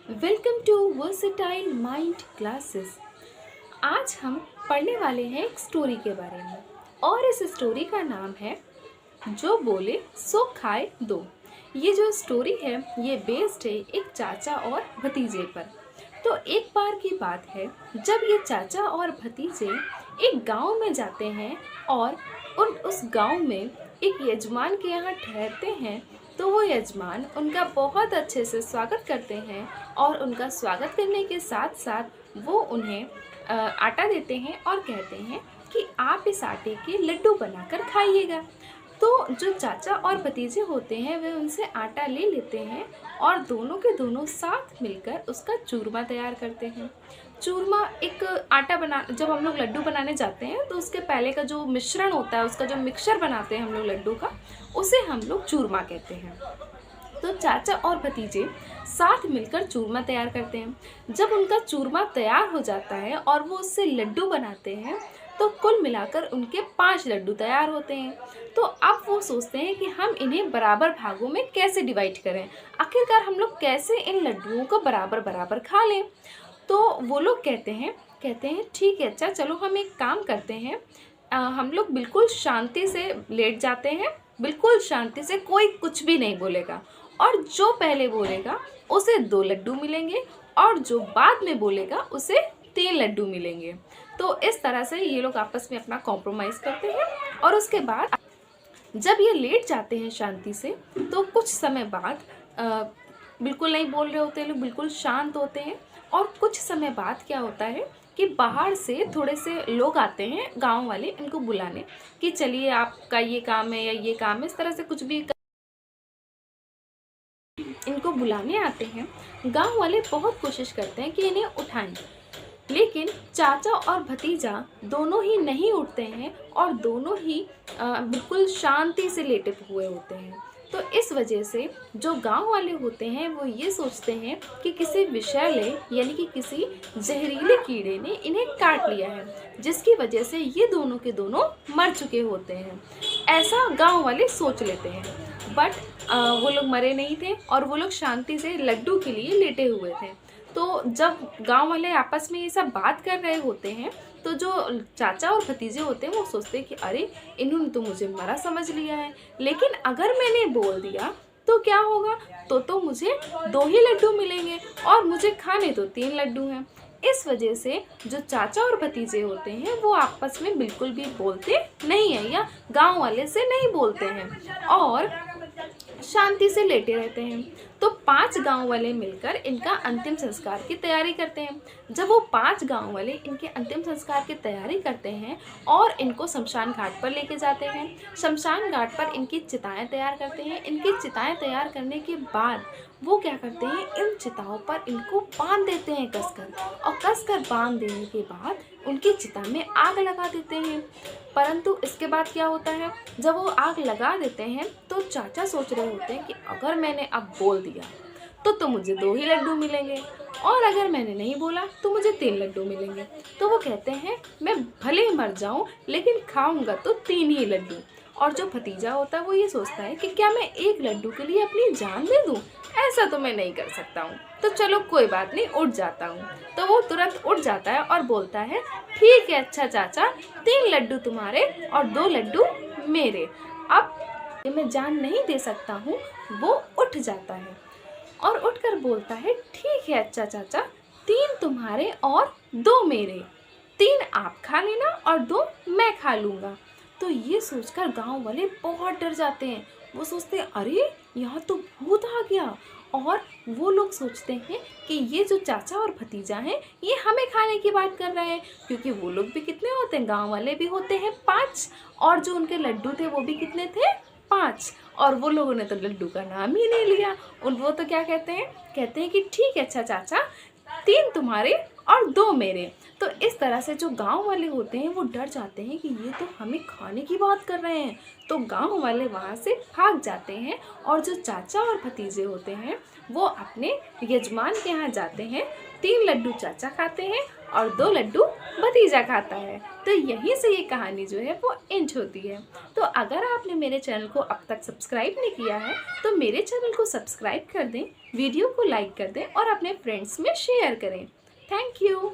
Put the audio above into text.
Welcome to versatile mind classes. आज हम पढ़ने वाले हैं एक स्टोरी के बारे में और इस स्टोरी का नाम है जो बोले सो खाए दो। ये जो स्टोरी है ये बेस्ड है एक चाचा और भतीजे पर। तो एक बार की बात है जब ये चाचा और भतीजे एक गांव में जाते हैं और उस गांव में एक यजमान के यहाँ ठहरते हैं। तो वो यजमान उनका बहुत अच्छे से स्वागत करते हैं और उनका स्वागत करने के साथ साथ वो उन्हें आटा देते हैं और कहते हैं कि आप इस आटे के लड्डू बनाकर खाइएगा। तो जो चाचा और भतीजे होते हैं वे उनसे आटा ले लेते हैं और दोनों के दोनों साथ मिलकर उसका चूरमा तैयार करते हैं। चूरमा एक आटा बना जब हम लोग लड्डू बनाने जाते हैं तो उसके पहले का जो मिश्रण होता है, उसका जो मिक्सचर बनाते हैं हम लोग लड्डू का, उसे हम लोग चूरमा कहते हैं। तो चाचा और भतीजे साथ मिलकर चूरमा तैयार करते हैं। जब उनका चूरमा तैयार हो जाता है और वो उससे लड्डू बनाते हैं तो कुल मिलाकर उनके 5 लड्डू तैयार होते हैं। तो अब वो सोचते हैं कि हम इन्हें बराबर भागों में कैसे डिवाइड करें, आखिरकार हम लोग कैसे इन लड्डुओं को बराबर बराबर खा लें। तो वो लोग कहते हैं ठीक है, अच्छा चलो हम एक काम करते हैं, हम लोग बिल्कुल शांति से लेट जाते हैं, बिल्कुल शांति से, कोई कुछ भी नहीं बोलेगा और जो पहले बोलेगा उसे 2 लड्डू मिलेंगे और जो बाद में बोलेगा उसे 3 लड्डू मिलेंगे। तो इस तरह से ये लोग आपस में अपना कॉम्प्रोमाइज़ करते हैं और उसके बाद जब ये लेट जाते हैं शांति से तो कुछ समय बाद बिल्कुल नहीं बोल रहे होते, लोग बिल्कुल शांत होते हैं। और कुछ समय बाद क्या होता है कि बाहर से थोड़े से लोग आते हैं, गांव वाले, इनको बुलाने कि चलिए आपका ये काम है या ये काम है, इस तरह से कुछ भी इनको बुलाने आते हैं। गांव वाले बहुत कोशिश करते हैं कि इन्हें उठाएं, लेकिन चाचा और भतीजा दोनों ही नहीं उठते हैं और दोनों ही बिल्कुल शांति से लेटे हुए होते हैं। तो इस वजह से जो गांव वाले होते हैं वो ये सोचते हैं कि किसी विषैले यानी कि किसी जहरीले कीड़े ने इन्हें काट लिया है, जिसकी वजह से ये दोनों के दोनों मर चुके होते हैं। ऐसा गांव वाले सोच लेते हैं, बट वो लोग मरे नहीं थे और वो लोग शांति से लड्डू के लिए लेटे हुए थे। तो जब गांव वाले आपस में ये सब बात कर रहे होते हैं तो जो चाचा और भतीजे होते हैं वो सोचते हैं कि अरे इन्होंने तो मुझे मरा समझ लिया है, लेकिन अगर मैंने बोल दिया तो क्या होगा, तो मुझे 2 ही लड्डू मिलेंगे और मुझे खाने तो 3 लड्डू हैं। इस वजह से जो चाचा और भतीजे होते हैं वो आपस में बिल्कुल भी बोलते नहीं हैं या गांव वाले से नहीं बोलते हैं और शांति से लेटे रहते हैं। तो 5 गांव वाले मिलकर इनका अंतिम संस्कार की तैयारी करते हैं। जब वो 5 गांव वाले इनके अंतिम संस्कार की तैयारी करते हैं और इनको शमशान घाट पर लेके जाते हैं, शमशान घाट पर इनकी चिताएं तैयार करते हैं। इनकी चिताएं तैयार करने के बाद वो क्या करते हैं, इन चिताओं पर इनको बांध देते हैं कसकर, और कसकर बांध देने के बाद उनकी चिता में आग लगा देते हैं। परंतु इसके बाद क्या होता है, जब वो आग लगा देते हैं तो चाचा सोच रहे होते हैं कि अगर मैंने अब बोल दिया तो मुझे 2 ही लड्डू मिलेंगे और अगर मैंने नहीं बोला तो मुझे 3 लड्डू मिलेंगे। तो वो कहते हैं मैं भले ही मर जाऊं लेकिन खाऊंगा तो 3 ही लड्डू। और जो भतीजा होता है वो ये सोचता है कि क्या मैं 1 लड्डू के लिए अपनी जान दे दूं, ऐसा तो मैं नहीं कर सकता हूँ, तो चलो कोई बात नहीं, उठ जाता हूँ। तो वो तुरंत उठ जाता है और बोलता है ठीक है अच्छा चाचा, 3 लड्डू तुम्हारे और 2 लड्डू मेरे, अब मैं जान नहीं दे सकता हूँ। वो उठ जाता है और उठकर बोलता है ठीक है अच्छा चाचा, 3 तुम्हारे और 2 मेरे, 3 आप खा लेना और 2 मैं खा लूँगा। तो ये सोचकर गांव वाले बहुत डर जाते हैं। वो सोचते हैं अरे यहाँ तो भूत आ गया, और वो लोग सोचते हैं कि ये जो चाचा और भतीजा हैं ये हमें खाने की बात कर रहे हैं, क्योंकि वो लोग भी कितने होते हैं, गांव वाले भी होते हैं 5 और जो उनके लड्डू थे वो भी कितने थे, 5, और वो लोगों ने तो लड्डू का नाम ही नहीं लिया। वो तो क्या कहते हैं कि ठीक है अच्छा चाचा, 3 तुम्हारे और 2 मेरे। तो इस तरह से जो गाँव वाले होते हैं वो डर जाते हैं कि ये तो हमें खाने की बात कर रहे हैं। तो गाँव वाले वहाँ से भाग जाते हैं और जो चाचा और भतीजे होते हैं वो अपने यजमान के यहाँ जाते हैं। 3 लड्डू चाचा खाते हैं और 2 लड्डू भतीजा खाता है। तो यहीं से ये कहानी जो है वो एंड होती है। तो अगर आपने मेरे चैनल को अब तक सब्सक्राइब नहीं किया है तो मेरे चैनल को सब्सक्राइब कर दें, वीडियो को लाइक कर दें और अपने फ्रेंड्स में शेयर करें। Thank you.